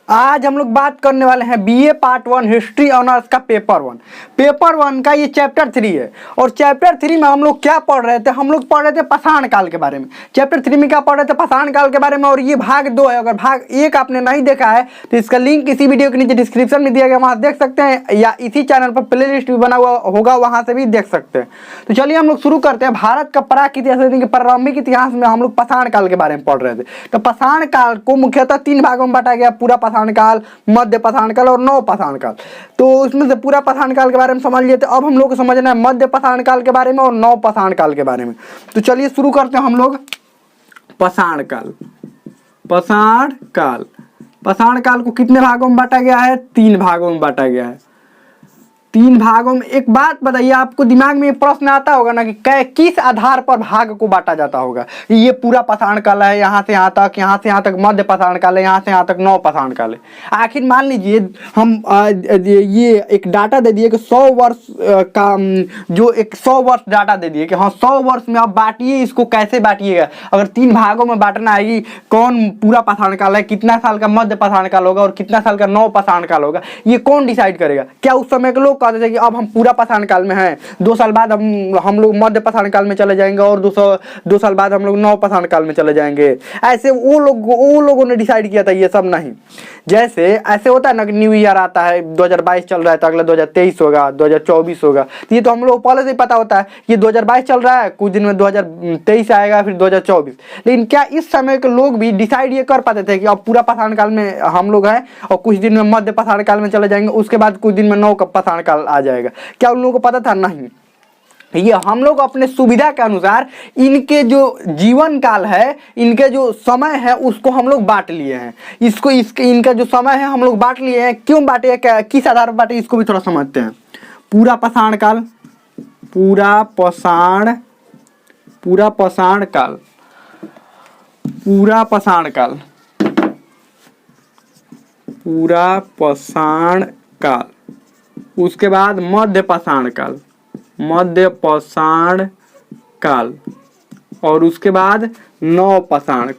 आज हम लोग बात करने वाले हैं बीए पार्ट 1 हिस्ट्री ऑनर्स का पेपर वन का ये चैप्टर 3 है। और चैप्टर 3 में हम लोग क्या पढ़ रहे थे, हम लोग पढ़ रहे थे पाषाण काल के बारे में। चैप्टर 3 में क्या पढ़ रहे थे, पाषाण काल के बारे में। और ये भाग 2 है। अगर भाग 1 आपने नहीं देखा है तो इसका लिंक इसी वीडियो के नीचे डिस्क्रिप्शन में दिया गया, वहाँ देख सकते हैं, या इसी चैनल पर प्ले लिस्ट भी बना हुआ होगा, वहाँ से भी देख सकते हैं। तो चलिए हम लोग शुरू करते हैं। भारत का प्राक इतिहास यानी कि प्रारंभिक इतिहास में हम लोग पाषाण काल के बारे में पढ़ रहे थे। तो पाषाण काल को मुख्यतः 3 भागों में बांटा गया, पूरा पाषाण काल, मध्य पाषाण काल और नव पाषाण काल। तो उसमें से पूरा पाषाण काल के बारे में समझ लिए थे। अब हम लोग को समझना है मध्य पाषाण काल के बारे में और नव पाषाण काल के बारे में। तो चलिए शुरू करते हैं हम लोग। पाषाण काल पाषाण काल को कितने भागों में बांटा गया है? 3 भागों में बांटा गया है। 3 भागों में। एक बात बताइए, आपको दिमाग में प्रश्न आता होगा ना कि किस आधार पर भाग को बांटा जाता होगा। ये पूरा पाषाण काल है, यहाँ से यहाँ तक मध्य पाषाण काल है, यहाँ से यहाँ तक नव पाषाण काल है। आखिर मान लीजिए हम ये एक डाटा दे दिए कि 100 वर्ष का जो एक 100 वर्ष डाटा दे दिए कि हाँ 100 वर्ष में आप बांटिए, इसको कैसे बांटिएगा। अगर 3 भागों में बांटना है, कौन पूरा पाषाण काल है, कितना साल का मध्य पाषाण काल होगा और कितना साल का नव पाषाण काल होगा, ये कौन डिसाइड करेगा? क्या उस समय के लोग कहते थे कि अब हम पूरा पाषाण काल में हैं, 2 साल बाद हम लोग मध्य पाषाण काल में चले जाएंगे और 2 साल बाद हम लोग नव पाषाण काल में चले जाएंगे? ऐसे वो लोगों ने डिसाइड किया था, ये सब नहीं। जैसे ऐसे होता है ना कि न्यू ईयर आता है, 2022 चल रहा है तो अगला 2023 होगा, 2024 होगा। तो ये तो हम लोग पहले से ही पता होता है, ये 2022 चल रहा है, कुछ दिन में 2023 आएगा, फिर 2024। लेकिन क्या इस समय के लोग भी डिसाइड ये कर पाते थे कि अब पूरा पाषाण काल में हम लोग हैं और कुछ दिन में मध्य पाषाण काल में चले जाएंगे, उसके बाद कुछ दिन में नव पाषाण काल आ जाएगा? क्या उन लोगों को पता था? नहीं। ये हम लोग अपने सुविधा के अनुसार इनके जो जीवन काल है, इनके जो समय है, उसको हम लोग बांट लिए हैं। इनका जो समय है हम लोग बांट लिए हैं। क्यों बांटे, किस आधार पर बांटे, इसको भी थोड़ा समझते हैं। पूरा पाषाण काल उसके बाद मध्य पाषाण काल और उसके बाद नव पाषाण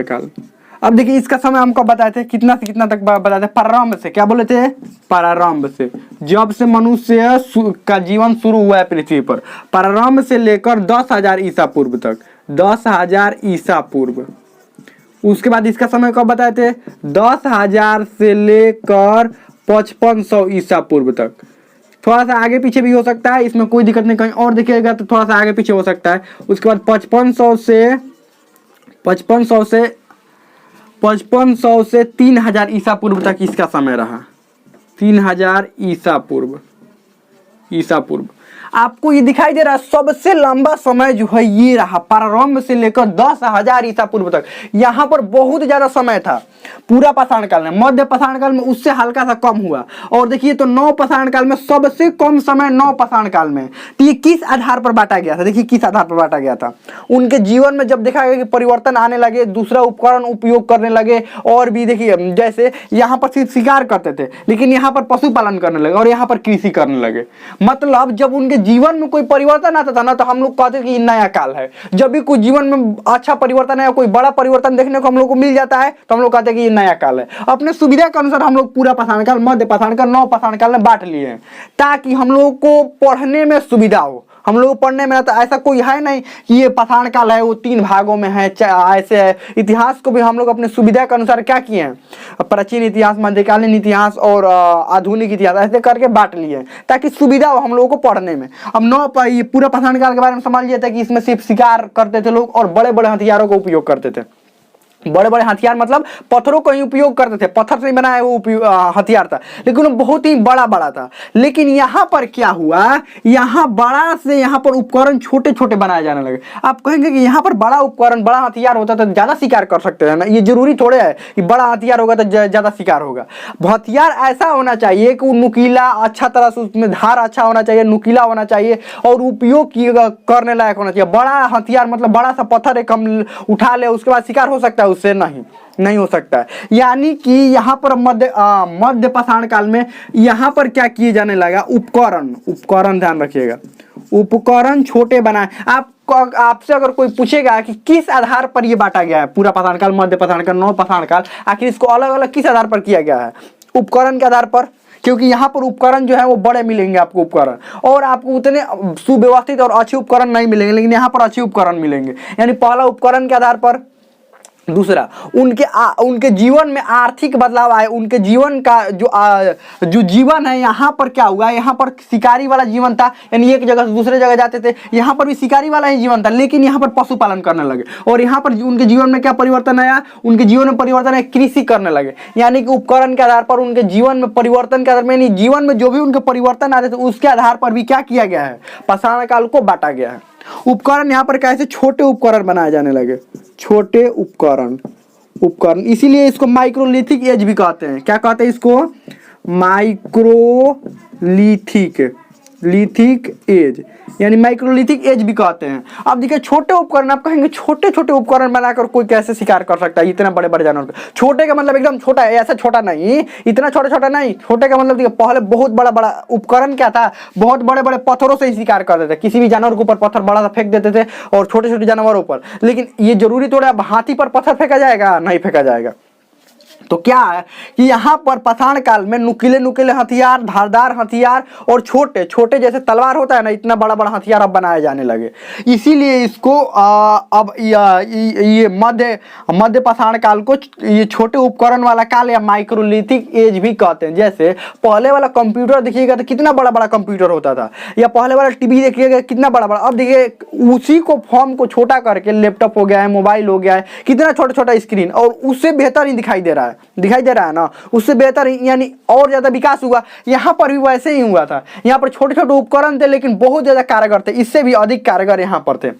काल। अब देखिए इसका समय हमको बताए थे, कितना से कितना तक बताए थे? प्रारंभ से, क्या बोले थे? प्रारंभ से, जब से मनुष्य का जीवन शुरू हुआ है पृथ्वी पर, प्रारंभ से लेकर 10,000 ईसा पूर्व तक, 10,000 ईसा पूर्व। उसके बाद इसका समय कब बताए थे? 10,000 से लेकर 5500 ईसा पूर्व तक। थोड़ा सा आगे पीछे भी हो सकता है, इसमें कोई दिक्कत नहीं। कहीं और देखिएगा तो थोड़ा सा आगे पीछे हो सकता है। उसके बाद 5500 से 3000 ईसा पूर्व तक इसका समय रहा। 3000 ईसा पूर्व। आपको ये दिखाई दे रहा है, सबसे लंबा समय जो है ये रहा, प्रारंभ से लेकर 10,000 ईसा पूर्व तक। यहाँ पर बहुत ज्यादा समय था पूरा पाषाण काल में। मध्य पाषाण काल में उससे हल्का सा कम हुआ। और देखिए तो नव पाषाण काल में सबसे कम समय नव पाषाण काल में। तो ये किस आधार पर बांटा गया था? देखिए किस आधार पर बांटा गया था। उनके जीवन में जब देखा गया कि परिवर्तन आने लगे, दूसरा उपकरण उपयोग करने लगे, और भी देखिए जैसे यहाँ पर सिर्फ शिकार करते थे, लेकिन यहाँ पर पशुपालन करने लगे और यहाँ पर कृषि करने लगे। मतलब जब उनके जीवन में कोई परिवर्तन आता था ना, तो हम लोग कहते थे कि नया काल है। जब भी कुछ जीवन में अच्छा परिवर्तन है, कोई बड़ा परिवर्तन देखने को हम लोग को मिल जाता है, तो हम लोग कहते हैं कि ये नया काल है। अपने सुविधा के अनुसार हम लोग पूरा पाषाण काल, मध्य पाषाण काल, नव पाषाण काल में बांट लिए हैं, ताकि हम लोग को पढ़ने में सुविधा हो। हम लोग पढ़ने में तो ऐसा कोई है नहीं कि ये पाषाण काल है वो 3 भागों में है, ऐसे है। इतिहास को भी हम लोग अपने सुविधा के अनुसार क्या किए हैं, प्राचीन इतिहास, मध्यकालीन इतिहास और आधुनिक इतिहास ऐसे करके बांट लिए हैं, ताकि सुविधा हो हम लोगों को पढ़ने में। अब ये पूरा पाषाण काल के बारे में समझ लिया था कि इसमें सिर्फ शिकार करते थे लोग और बड़े बड़े हथियारों का उपयोग करते थे। बड़े बड़े हथियार मतलब पत्थरों का ही उपयोग करते थे, पत्थर से बनाया वो हथियार था, लेकिन वो बहुत ही बड़ा था। लेकिन यहाँ पर क्या हुआ, यहाँ बड़ा से यहाँ पर उपकरण छोटे छोटे बनाए जाने लगे। आप कहेंगे कि यहाँ पर बड़ा उपकरण, बड़ा हथियार होता तो ज्यादा शिकार कर सकते हैं ना। ये जरूरी थोड़े है कि बड़ा हथियार होगा तो ज्यादा शिकार होगा। हथियार ऐसा होना चाहिए कि वो नुकीला, अच्छा तरह से उसमें धार अच्छा होना चाहिए, नुकीला होना चाहिए और उपयोग करने लायक होना चाहिए। बड़ा हथियार मतलब बड़ा सा पत्थर एक हम उठा ले, उसके बाद शिकार हो सकता है, उससे नहीं हो सकता है। यानी कि यहाँ पर मध्य पाषाण काल में यहाँ पर क्या किए जाने लगा, उपकरण ध्यान रखिएगा, उपकरण छोटे बनाए। आप आपसे अगर कोई पूछेगा कि किस आधार पर ये बांटा गया है, पूरा पाषाण काल, मध्य पाषाण काल, नव पाषाण काल, आखिर इसको अलग अलग किस आधार पर किया गया है? उपकरण के आधार पर, क्योंकि यहाँ पर उपकरण जो है वो बड़े मिलेंगे आपको उपकरण, और आपको उतने सुव्यवस्थित और अच्छे उपकरण नहीं मिलेंगे, लेकिन यहाँ पर अच्छे उपकरण मिलेंगे। यानी पहला उपकरण के आधार पर, दूसरा उनके जीवन में आर्थिक बदलाव आए, उनके जीवन का जो जीवन है यहाँ पर क्या हुआ, यहाँ पर शिकारी वाला जीवन था, यानी एक जगह से दूसरे जगह जाते थे, यहाँ पर भी शिकारी वाला ही जीवन था, लेकिन यहाँ पर पशुपालन करने लगे, और यहाँ पर उनके जीवन में क्या परिवर्तन आया, उनके जीवन में परिवर्तन है, कृषि करने लगे। यानी कि उपकरण के आधार पर उनके जीवन में परिवर्तन के आधार पर, यानी जीवन में जो भी उनके परिवर्तन आते थे उसके आधार पर भी क्या किया गया है, पाषाण काल को बांटा गया है। उपकरण यहाँ पर कैसे छोटे उपकरण बनाए जाने लगे, छोटे उपकरण, इसीलिए इसको माइक्रोलिथिक एज भी कहते हैं। क्या कहते हैं इसको? लिथिक एज, यानी माइक्रोलिथिक एज भी कहते हैं। अब देखिए छोटे उपकरण, आप कहेंगे छोटे छोटे उपकरण बनाकर कोई कैसे शिकार कर सकता है इतना बड़े बड़े जानवर का? छोटे का मतलब एकदम छोटा है, ऐसा छोटा नहीं, इतना छोटा छोटा नहीं। छोटे का मतलब देखिए पहले बहुत बड़ा बड़ा उपकरण क्या था, बहुत बड़े बड़े पत्थरों से ही शिकार करते थे, किसी भी जानवर के ऊपर पत्थर बड़ा सा फेंक देते थे और छोटे छोटे जानवरों पर। लेकिन ये जरूरी थोड़ा अब हाथी पर पत्थर फेंका जाएगा? नहीं फेंका जाएगा। तो क्या है कि यहाँ पर पाषाण काल में नुकीले नुकीले हथियार, धारदार हथियार और छोटे छोटे जैसे तलवार होता है ना, इतना बड़ा बड़ा हथियार अब बनाए जाने लगे। इसीलिए इसको अब ये मध्य पाषाण काल को ये छोटे उपकरण वाला काल या माइक्रोलिथिक एज भी कहते हैं। जैसे पहले वाला कंप्यूटर देखिएगा तो कितना बड़ा बड़ा कंप्यूटर होता था, या पहले वाला टीवी देखिएगा कितना बड़ा बड़ा, अब देखिए उसी को फॉर्म को छोटा करके लैपटॉप हो गया है, मोबाइल हो गया है, कितना छोटा छोटा स्क्रीन, और उससे बेहतर ही दिखाई दे रहा है ना, उससे बेहतर यानी और ज्यादा विकास हुआ। यहाँ पर भी वैसे ही हुआ था, यहाँ पर छोटे छोटे उपकरण थे लेकिन बहुत ज्यादा कारगर थे, इससे भी अधिक कारगर यहाँ पर थे।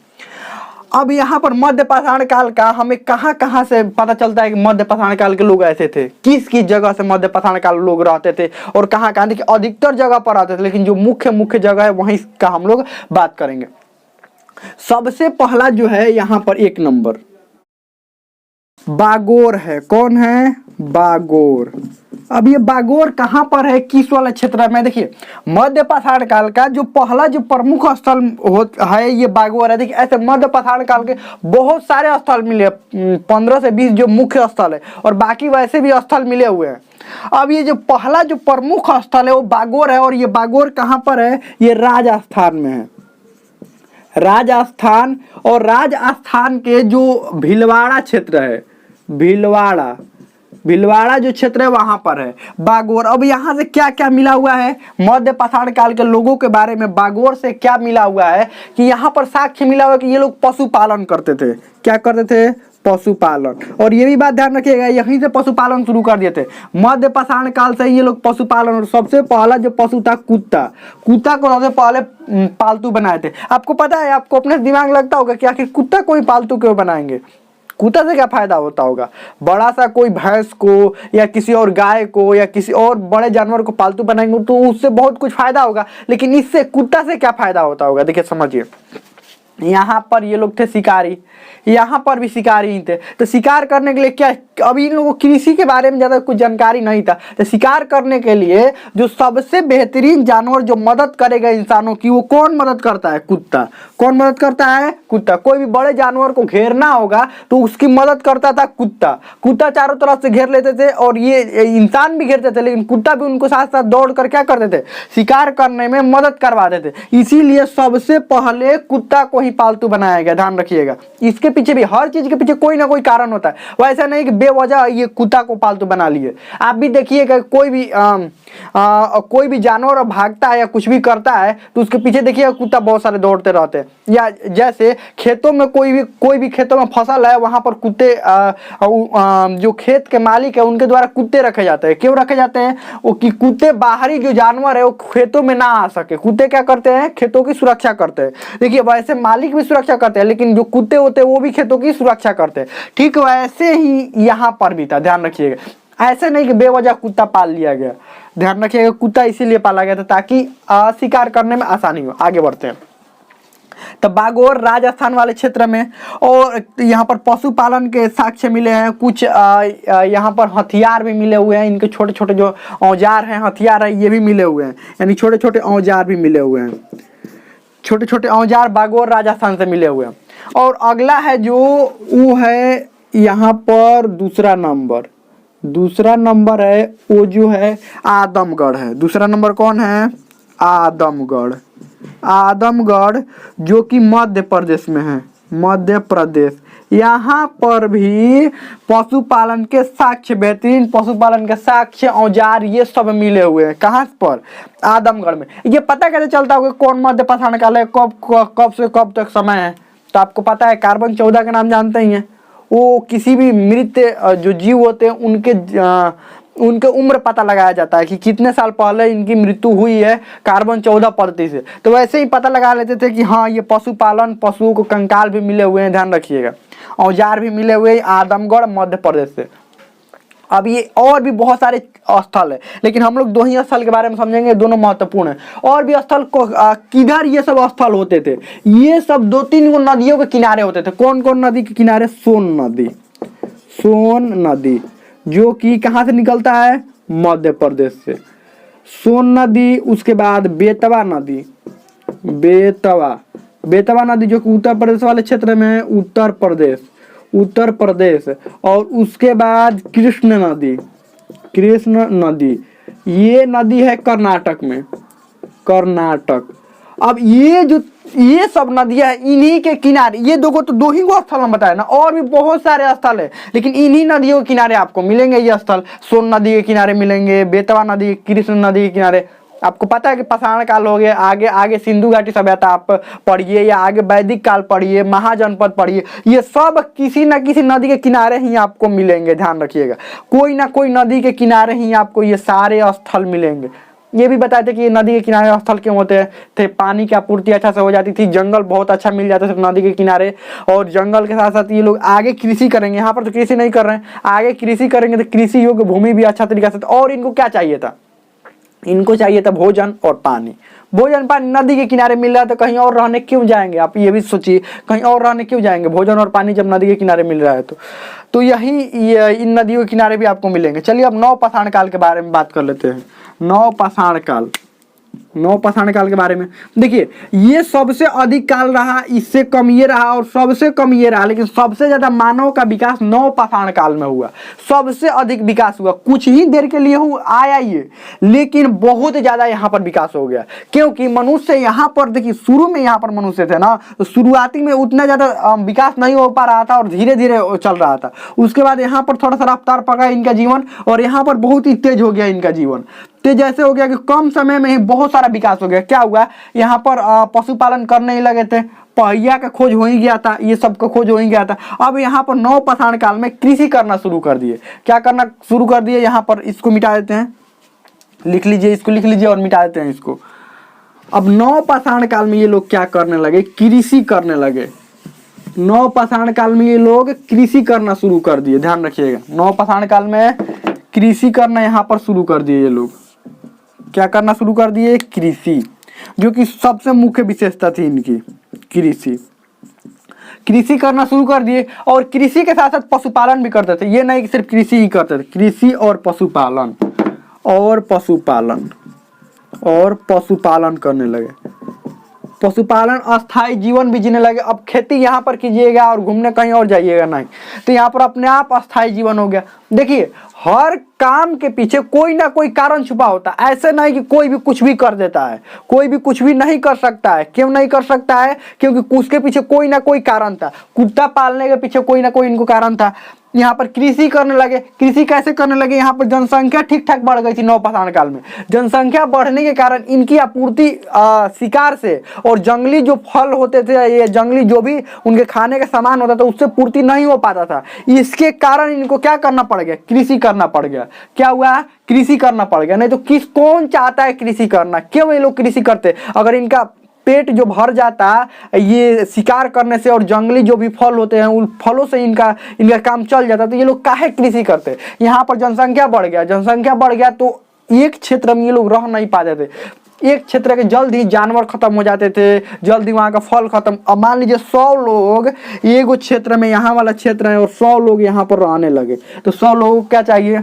अब यहाँ पर मध्य पाषाण काल का हमें कहाँ कहाँ से पता चलता है कि मध्य पाषाण काल के लोग ऐसे थे, किस किस जगह से मध्य पाषाण काल लोग रहते थे और कहाँ कहाँ? देखिए अधिकतर जगह पर आते थे, लेकिन जो मुख्य जगह है वहीं का हम लोग बात करेंगे। सबसे पहला जो है यहाँ पर 1 नंबर बागोर है। कौन है? बागोर। अब ये बागोर कहाँ पर है, किस वाला क्षेत्र में? देखिए मध्य पाषाण काल का जो पहला जो प्रमुख स्थल है ये बागोर है। देखिए ऐसे मध्य पाषाण काल के बहुत सारे स्थल मिले, 15 से 20 जो मुख्य स्थल है, और बाकी वैसे भी स्थल मिले हुए हैं। अब ये जो पहला जो प्रमुख स्थल है वो बागोर है, और ये बागोर कहाँ पर है? ये राजस्थान में है, राजस्थान। और राजस्थान के जो भीलवाड़ा क्षेत्र है, भीलवाड़ा जो क्षेत्र है वहां पर है बागोर। अब यहाँ से क्या क्या मिला हुआ है मध्य पाषाण काल के लोगों के बारे में? बागोर से क्या मिला हुआ है कि यहाँ पर साक्ष्य मिला हुआ है कि ये लोग पशुपालन करते थे। क्या करते थे? पशुपालन। और ये भी बात ध्यान रखिएगा, यहीं से पशुपालन शुरू कर दिए थे, मध्य पाषाण काल से ये लोग पशुपालन। और सबसे पहला जो पशु था कुत्ता को सबसे पहले पालतू बनाए थे। आपको पता है, आपको अपने दिमाग लगता होगा कि आखिर कुत्ता कोई पालतू क्यों बनाएंगे? कुत्ता से क्या फायदा होता होगा? बड़ा सा कोई भैंस को या किसी और गाय को या किसी और बड़े जानवर को पालतू बनाएंगे तो उससे बहुत कुछ फायदा होगा, लेकिन इससे कुत्ता से क्या फायदा होता होगा? देखिए समझिए, यहाँ पर ये लोग थे शिकारी, यहाँ पर भी शिकारी ही थे। तो शिकार करने के लिए क्या, अभी इन लोगों को कृषि के बारे में ज़्यादा कुछ जानकारी नहीं था, तो शिकार करने के लिए जो सबसे बेहतरीन जानवर जो मदद करेगा इंसानों की, वो कौन मदद करता है? कुत्ता। कौन मदद करता है? कुत्ता। कोई भी बड़े जानवर को घेरना होगा तो उसकी मदद करता था कुत्ता। कुत्ता चारों तरफ से घेर लेते थे, और ये इंसान भी घेरते थे, लेकिन कुत्ता भी उनको साथ साथ दौड़ कर क्या करते थे? शिकार करने में मदद करवाते थे। इसीलिए सबसे पहले कुत्ता को पालतू बनाया गया, ध्यान रखिएगा। इसके पीछे भी, हर चीज के पीछे कोई ना कोई कारण होता है, वैसा नहीं कि बेवजह ये कुत्ता को पालतू बना लिए। आप भी देखिएगा कोई भी जानवर भागता है या कुछ भी करता है तो उसके पीछे देखिएगा कुत्ता बहुत सारे दौड़ते रहते हैं। या जैसे खेतों में कोई भी खेतों में फसल है, वहां पर कुत्ते जो खेत के मालिक है उनके द्वारा कुत्ते रखे जाते हैं। क्यों रखे जाते हैं? वो कि कुत्ते बाहरी जो जानवर है वो खेतों में ना आ सके। कुत्ते क्या करते हैं? खेतों की सुरक्षा करते हैं। देखिए वैसे मालिक भी सुरक्षा करते हैं, लेकिन जो कुत्ते होते हैं वो भी खेतों की सुरक्षा करते हैं। ठीक वैसे ही यहाँ पर भी था, ध्यान रखिएगा। ऐसे नहीं कि बेवजह कुत्ता पाल लिया गया, ध्यान रखिएगा। कुत्ता इसीलिए पाला गया था ताकि शिकार करने में आसानी हो। आगे बढ़ते हैं। तो बागोर राजस्थान वाले क्षेत्र में, और यहाँ पर पशुपालन के साक्ष्य मिले हैं। कुछ यहाँ पर हथियार भी मिले हुए हैं, इनके छोटे छोटे जो औजार हैं, हथियार है, ये भी मिले हुए हैं, यानी छोटे छोटे औजार भी मिले हुए हैं। छोटे छोटे औजार बागोर राजस्थान से मिले हुए हैं। और अगला है जो वो है यहाँ पर दूसरा नंबर है वो जो है आदमगढ़ है। दूसरा नंबर कौन है? आदमगढ़ जो कि मध्य प्रदेश में है, मध्य प्रदेश। यहाँ पर भी पशुपालन के साक्ष्य, बेहतरीन पशुपालन के साक्ष्य, औजार ये सब मिले हुए हैं। कहाँ पर? आदमगढ़ में। ये पता कैसे चलता होगा कौन मध्य पाषाण काल है, कब से कब तक समय है? तो आपको पता है, कार्बन 14 का नाम जानते ही हैं। वो किसी भी मृत जो जीव होते हैं उनके उम्र पता लगाया जाता है कि कितने साल पहले इनकी मृत्यु हुई है कार्बन 14 पद्धति से। तो वैसे ही पता लगा लेते थे कि हाँ ये पशुपालन, पशुओं को कंकाल भी मिले हुए हैं, ध्यान रखिएगा। औजार भी मिले हुए हैं आदमगढ़ मध्य प्रदेश से। अब ये और भी बहुत सारे स्थल है, लेकिन हम लोग 2 ही स्थल के बारे में समझेंगे, दोनों महत्वपूर्ण है। और भी स्थल को किधर ये सब स्थल होते थे? ये सब 2-3 नदियों के किनारे होते थे। कौन कौन नदी के किनारे? सोन नदी जो कि कहाँ से निकलता है? मध्य प्रदेश से। सोन नदी, उसके बाद बेतवा नदी, बेतवा नदी जो कि उत्तर प्रदेश वाले क्षेत्र में है, उत्तर प्रदेश। और उसके बाद कृष्ण नदी, ये नदी है कर्नाटक में, अब ये सब नदियां इन्हीं के किनारे, ये दो ही को स्थल हम बताए ना, और भी बहुत सारे स्थल है, लेकिन इन्हीं नदियों के किनारे आपको मिलेंगे ये स्थल। सोन नदी के किनारे मिलेंगे, बेतवा नदी, कृष्ण नदी के किनारे। आपको पता है कि पाषाण काल हो गया, आगे सिंधु घाटी सभ्यता आप पढ़िए, या आगे वैदिक काल पढ़िए, महाजनपद पढ़िए, ये सब किसी न किसी नदी के किनारे ही आपको मिलेंगे। ध्यान रखिएगा, कोई ना कोई नदी के किनारे ही आपको ये सारे स्थल मिलेंगे। ये भी बताए थे कि ये नदी के किनारे स्थल क्यों होते थे? पानी की आपूर्ति अच्छा से हो जाती थी, जंगल बहुत अच्छा मिल जाता था नदी के किनारे, और जंगल के साथ साथ ये लोग आगे कृषि करेंगे। यहाँ पर तो कृषि नहीं कर रहे हैं, आगे कृषि करेंगे तो कृषि योग्य भूमि भी अच्छा तरीका से। और इनको क्या चाहिए था? इनको चाहिए था भोजन और पानी। भोजन पानी नदी के किनारे मिल रहा है तो कहीं और रहने क्यों जाएंगे? आप ये भी सोचिए, कहीं और रहने क्यों जाएंगे? भोजन और पानी जब नदी के किनारे मिल रहा है तो यही इन नदियों के किनारे भी आपको मिलेंगे। चलिए अब नवपाषाण काल के बारे में बात कर लेते हैं। नवपाषाण काल के बारे में देखिए, ये सबसे अधिक काल रहा, इससे कम ये रहा और सबसे कम ये रहा, लेकिन सबसे ज्यादा मानव का विकास नवपाषाण काल में हुआ। सबसे अधिक विकास हुआ, कुछ ही देर के लिए आया ये, लेकिन बहुत ज्यादा यहाँ पर विकास हो गया। क्योंकि मनुष्य यहाँ पर देखिए, शुरू में यहाँ पर मनुष्य थे ना, तो शुरुआती में उतना ज्यादा विकास नहीं हो पा रहा था और धीरे धीरे चल रहा था। उसके बाद यहाँ पर थोड़ा सा रफ्तार पकड़ा इनका जीवन, और यहाँ पर बहुत ही तेज हो गया इनका जीवन। तो जैसे हो गया कि कम समय में ही बहुत सारा विकास हो गया। क्या हुआ? यहाँ पर पशुपालन करने ही लगे थे, पहिया का खोज हो ही गया था, ये सब का खोज हो ही गया था। अब यहाँ पर नवपाषाण काल में कृषि करना शुरू कर दिए। क्या करना शुरू कर दिए? यहाँ पर इसको मिटा देते हैं, लिख लीजिए, इसको लिख लीजिए और मिटा देते हैं इसको। अब नवपाषाण काल में ये लोग क्या करने लगे? कृषि करने लगे। नवपाषाण काल में ये लोग कृषि करना शुरू कर दिए। ध्यान रखिएगा, नवपाषाण काल में कृषि करना यहाँ पर शुरू कर दिए। ये लोग क्या करना शुरू कर दिए? कृषि, जो कि सबसे मुख्य विशेषता थी इनकी। कृषि करना शुरू कर दिए, और कृषि के साथ साथ पशुपालन भी करते थे। ये नहीं कि सिर्फ कृषि ही करते थे, कृषि और पशुपालन करने लगे। पशुपालन, अस्थायी जीवन भी जीने लगे। अब खेती यहाँ पर कीजिएगा और घूमने कहीं और जाइएगा नहीं, तो यहाँ पर अपने आप अस्थायी जीवन हो गया। देखिए, हर काम के पीछे कोई ना कोई कारण छुपा होता है। ऐसे नहीं कि कोई भी कुछ भी कर देता है, कोई भी कुछ भी नहीं कर सकता है। क्यों नहीं कर सकता है? क्योंकि उसके पीछे कोई ना कोई कारण था। कुत्ता पालने के पीछे कोई ना कोई इनको कारण था। यहाँ पर कृषि करने लगे। कृषि कैसे करने लगे? यहाँ पर जनसंख्या ठीक ठाक बढ़ गई थी नवपाषाण काल में। जनसंख्या बढ़ने के कारण इनकी आपूर्ति शिकार से और जंगली जो फल होते थे, ये जंगली जो भी उनके खाने का सामान होता था, उससे पूर्ति नहीं हो पाता था। इसके कारण इनको क्या करना पड़ गया? कृषि करना पड़ गया। क्या हुआ? कृषि करना पड़ गया। नहीं तो कौन चाहता है कृषि करना? क्यों ये लोग कृषि करते? अगर इनका पेट जो भर जाता ये शिकार करने से और जंगली जो भी फल होते हैं उन फलों से इनका काम चल जाता, तो ये लोग काहे कृषि करते? यहाँ पर जनसंख्या बढ़ गया तो एक क्षेत्र में ये लोग रह नहीं पाते थे। एक क्षेत्र के जल्द ही जानवर खत्म हो जाते थे, जल्द ही वहाँ का फल खत्म। अब मान लीजिए 100 लोग एक क्षेत्र में, यहाँ वाला क्षेत्र है, और 100 लोग यहाँ पर रहने लगे, तो 100 लोगों को क्या चाहिए?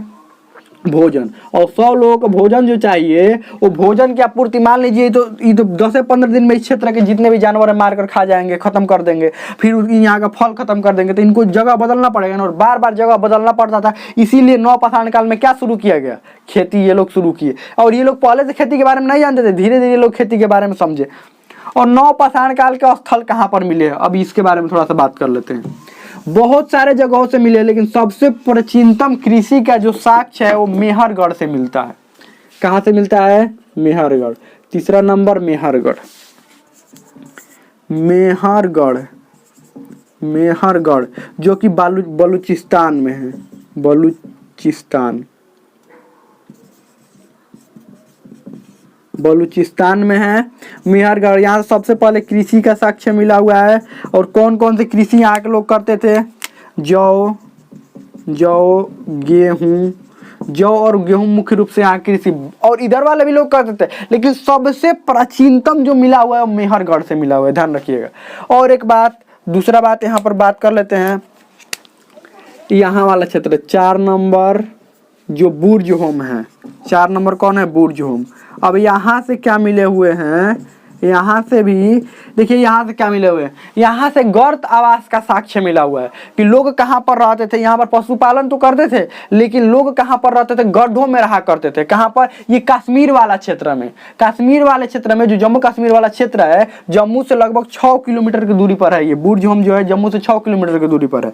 भोजन, और 100 लोगों को भोजन जो चाहिए वो भोजन की आपूर्ति मान लीजिए ये तो 10 से 15 दिन में इस क्षेत्र के जितने भी जानवर है मार कर खा जाएंगे, खत्म कर देंगे, फिर यहाँ का फल खत्म कर देंगे, तो इनको जगह बदलना पड़ेगा ना, और बार बार जगह बदलना पड़ता था। इसीलिए नवपाषाण काल में क्या शुरू किया गया, खेती ये लोग शुरू किए। और ये लोग पहले से खेती के बारे में नहीं जानते थे, धीरे धीरे लोग खेती के बारे में समझे। और नवपाषाण काल के स्थल कहाँ पर मिले, अब इसके बारे में थोड़ा सा बात कर लेते हैं। बहुत सारे जगहों से मिले, लेकिन सबसे प्राचीनतम कृषि का जो साक्ष्य है वो मेहरगढ़ से मिलता है। कहाँ से मिलता है, मेहरगढ़। तीसरा नंबर मेहरगढ़। मेहरगढ़, मेहरगढ़ जो कि बलूचिस्तान में है, बलूचिस्तान में है मेहरगढ़। यहाँ सबसे पहले कृषि का साक्ष्य मिला हुआ है। और कौन कौन से कृषि यहाँ के लोग करते थे, जौ, जौ और गेहूं मुख्य रूप से यहाँ कृषि, और इधर वाले भी लोग करते थे, लेकिन सबसे प्राचीनतम जो मिला हुआ है वो मेहरगढ़ से मिला हुआ है, ध्यान रखिएगा। और एक बात, दूसरा बात यहाँ पर बात कर लेते हैं, यहाँ वाला क्षेत्र 4 नंबर जो बुर्ज होम है, 4 नंबर कौन है, बुर्ज होम। अब यहाँ से क्या मिले हुए हैं, यहाँ से भी देखिए, यहाँ से क्या मिले हुए हैं, यहाँ से गर्त आवास का साक्ष्य मिला हुआ है कि लोग कहाँ पर रहते थे। यहाँ पर पशुपालन तो करते थे, लेकिन लोग कहाँ पर रहते थे, गड्ढों में रहा करते थे। कहाँ पर, ये कश्मीर वाला क्षेत्र में, कश्मीर वाले क्षेत्र में, जो जम्मू कश्मीर वाला क्षेत्र है, जम्मू से लगभग 6 किलोमीटर की दूरी पर है। ये बुर्ज होम जो है जम्मू से 6 किलोमीटर की दूरी पर है।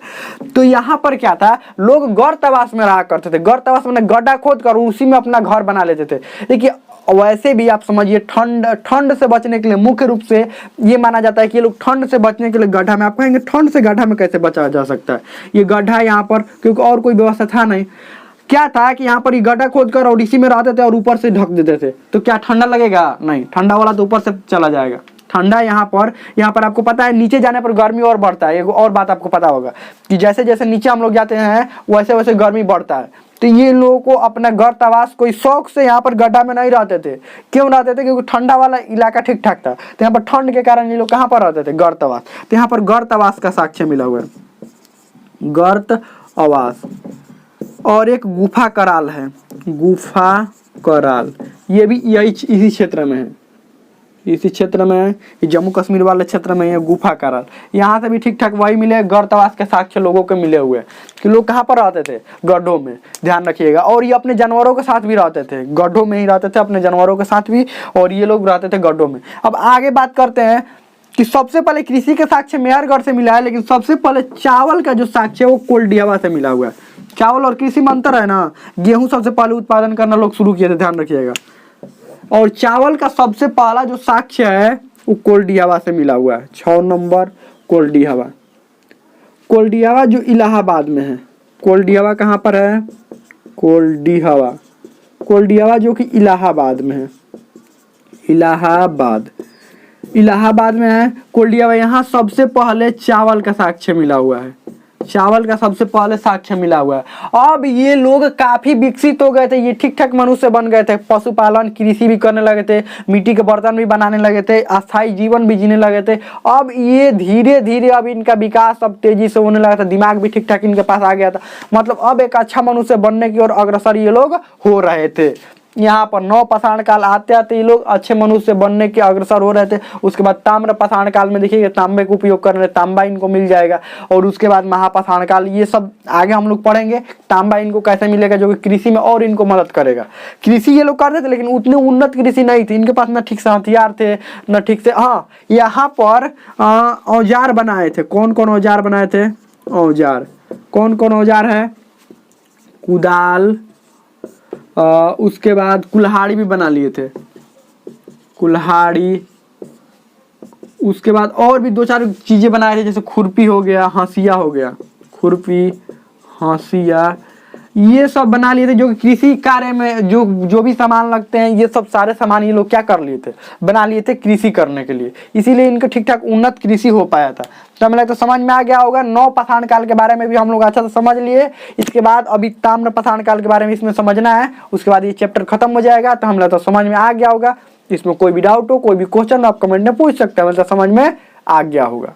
तो यहाँ पर क्या था, लोग गर्त आवास में रहा करते थे। गर्त आवास में गड्ढा खोद कर उसी में अपना घर बना लेते थे। देखिए वैसे भी आप समझिए, ठंड से बचने के लिए मुख्य रूप से ये माना जाता है कि ये लोग ठंड से बचने के लिए गड्ढा में, आप कहेंगे ठंड से गड्ढा में कैसे बचा जा सकता है, ये गड्ढा यहाँ पर, क्योंकि और कोई व्यवस्था था नहीं। क्या था कि यहाँ पर ये गड्ढा खोद कर और इसी में रहते थे और ऊपर से ढक देते थे, तो क्या ठंडा लगेगा, नहीं, ठंडा वाला तो ऊपर से चला जाएगा। ठंडा यहाँ पर आपको पता है नीचे जाने पर गर्मी और बढ़ता है। एक और बात आपको पता होगा कि जैसे जैसे नीचे हम लोग जाते हैं वैसे वैसे गर्मी बढ़ता है। तो ये लोगों को अपना गर्त आवास कोई शौक से यहाँ पर गड्ढा में नहीं रहते थे। क्यों रहते थे, क्योंकि ठंडा वाला इलाका ठीक ठाक था। तो यहाँ पर ठंड के कारण ये लोग कहाँ पर रहते थे, गर्त आवास। तो यहाँ पर गर्त आवास का साक्ष्य मिला हुआ है, गर्त आवास। और एक गुफा कराल है, गुफा कराल, ये भी यही इसी क्षेत्र में है, इसी क्षेत्र में है, जम्मू कश्मीर वाले क्षेत्र में है गुफा कराल। यहाँ से भी ठीक ठाक वही मिले, गर्तवास के साक्ष्य लोगों के मिले हुए कि लोग कहाँ पर रहते थे, गड्ढों में, ध्यान रखिएगा। और ये अपने जानवरों के साथ भी रहते थे, गड्ढों में ही रहते थे अपने जानवरों के साथ भी, और ये लोग रहते थे गड्ढों में। अब आगे बात करते हैं कि सबसे पहले कृषि के साक्ष्य मेहरगढ़ से मिला है, लेकिन सबसे पहले चावल का जो साक्ष्य है वो कोल्डियावा से मिला हुआ है। चावल और कृषि में अंतर है ना, गेहूं सबसे पहले उत्पादन करना लोग शुरू किए थे, ध्यान रखिएगा। और चावल का सबसे पहला जो साक्ष्य है वो कोल्डियावा से मिला हुआ है, 6 नंबर कोल्डियावा। कोल्डियावा जो इलाहाबाद में है, कोल्डियावा कहाँ पर है, कोल्डियावा, कोल्डियावा जो कि इलाहाबाद में है, इलाहाबाद में है कोल्डियावा। यहाँ सबसे पहले चावल का साक्ष्य मिला हुआ है, चावल का सबसे पहले साक्ष्य मिला हुआ है। अब ये लोग काफी विकसित हो गए थे, ये ठीक ठाक मनुष्य बन गए थे, पशुपालन कृषि भी करने लगे थे, मिट्टी के बर्तन भी बनाने लगे थे, अस्थायी जीवन भी जीने लगे थे। अब ये धीरे धीरे अब इनका विकास अब तेजी से होने लगा था, दिमाग भी ठीक ठाक इनके पास आ गया था। मतलब अब एक अच्छा मनुष्य बनने की ओर अग्रसर ये लोग हो रहे थे। यहाँ पर नवपाषाण काल आते आते ये लोग अच्छे मनुष्य बनने के अग्रसर हो रहे थे। उसके बाद ताम्रपाषाण काल में देखिए तांबे का उपयोग करने, तांबा इनको मिल जाएगा। और उसके बाद महापाषाण काल, ये सब आगे हम लोग पढ़ेंगे, तांबा इनको कैसे मिलेगा जो कि कृषि में और इनको मदद करेगा। कृषि ये लोग करते थे लेकिन उतनी उन्नत कृषि नहीं थी, इनके पास न ठीक से हथियार थे न ठीक से, हाँ यहाँ पर औजार बनाए थे। कौन कौन औजार बनाए थे, औजार कौन कौन औजार है, कुदाल, उसके बाद कुल्हाड़ी भी बना लिए थे, कुल्हाड़ी। उसके बाद और भी 2-4 चीजें बनाए थे, जैसे खुरपी हो गया, हंसिया हो गया, खुरपी, हंसिया, ये सब बना लिए थे। जो कि कृषि कार्य में जो भी सामान लगते हैं, ये सब सारे सामान ये लोग क्या कर लिए थे, बना लिए थे कृषि करने के लिए। इसीलिए इनको ठीक ठाक उन्नत कृषि हो पाया था। तो हमें तो समझ में आ गया होगा। नवपाषाण काल के बारे में भी हम लोग अच्छा से समझ लिए। इसके बाद अभी ताम्रपाषाण काल के बारे में इसमें समझना है, उसके बाद ये चैप्टर खत्म हो जाएगा। तो हम लोग तो समझ में आ गया होगा। इसमें कोई भी डाउट हो, कोई भी क्वेश्चन आप कमेंट में पूछ सकते हैं, मतलब समझ में आ गया होगा।